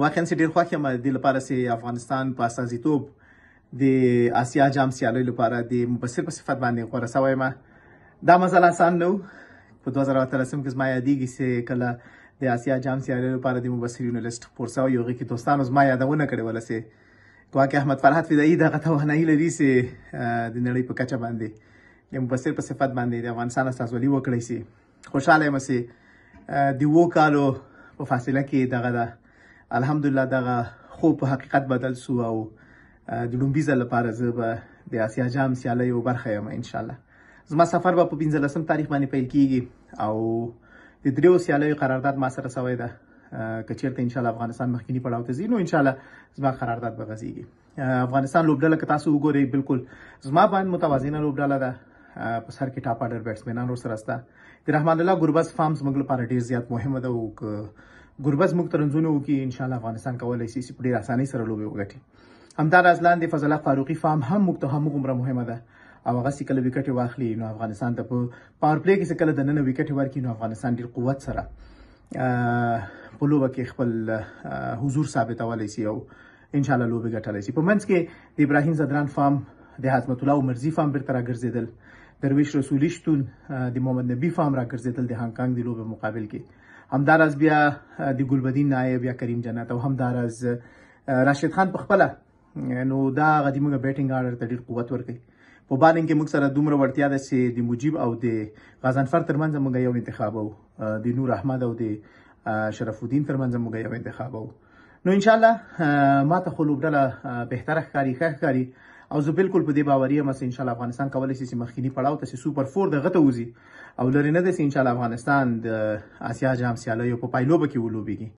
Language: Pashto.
واقعا چې ډېر خوښ یم د دې لپاره چې افغانستان په استازیتوب د آسیا جام سیالیو لپاره د مبصر په صفت باندې غوره سوی یم. دا مزل آسان نه و. په 2013 کې زما یادېږي چې کله د آسیا جام سیالیو لپاره د مبصرینو لیست خپور سوی و، هغې کې دوستانو زما یادونه کړې وله چې ګواکې احمد فرحت فدایي دغه توانایي لري چې د نړۍ په کچه باندې د مبصر په صفت باندې د افغانستان استازولي وکړی شي. خوشحاله یم چې د 7 کالو په فاصله کې دغه ده الحمدلله دغه خوب په حقیقت بدل سو او د لومبي ځل لپاره زه به د آسیا جام سیالیو برخه یم انشاءالله. زما سفر به په 15 تاریخ باندې پیل کیږي او د 3 سیالیو قرارداد ما سره سوی ده. که چیرته انشاءالله افغانستان مخکینی پړاو ته ځي نو انشاءالله زما قرارداد به غځېږي. افغانستان لوبډله که تاسو وګورئ بالکل زما باندې متوازنه لوبډله ده. په سر کې ټاپ آرډر بیټسمنان ورسره شته. د رحمان الله ګربز فارم زموږ لپاره ډېر زیات مهمه ده او که ګربز موږ ته رنځونه وکړي انشاءالله افغانستان کولی شي چې په ډېر اسانۍ سره لوبې وګټي. همداراز لاندې فضل الله فاروقي فارم هم موږ ته همغومره مهمه ده او هغسې کله ویکټې واخلي نو افغانستان ته په پاور پلی کې چې کله دننه ویکټې ورکړي نو افغانستان ډېر قوت سره په لوبه کې خپل حضور ثابتولی شي او انشاءالله لوبې ګټلی شي. په منځ کې د ابراهیم زدران فارم، د حضرت الله عمرزي فارم بیرته راګرځېدل، درویش رسولي شتون، د محمد نبي فارم راګرځېدل د هانګ کانګ د لوبې مقابل کې. همداراز بیا د ګلبدین نایب یا کریم جنت او همداراز راشد خان په خپله نو دا هغه د موږ بیټینګ آرډر ته ډېر قوت ورکوي. په بالینګ کې موږ سره دومره وړتیا ده چې د مجیب او د غضنفر ترمنځ موږ یو انتخاب او د نور احمد او د شرف الدین ترمنځ موږ یو انتخاب او نو انشاءالله ما ته خو لوبډله بهتره ښکاري ښه ښکاري او زه بالکل په دې باوري یم چې انشاءالله افغانستان کولی شي چې مخکیني پړاو ته چې سوپر 4 دغه ته وځي او لرې نه ده چې انشاءالله افغانستان د آسیا جام سیالیو په پایلوبه کې ولوبېږي.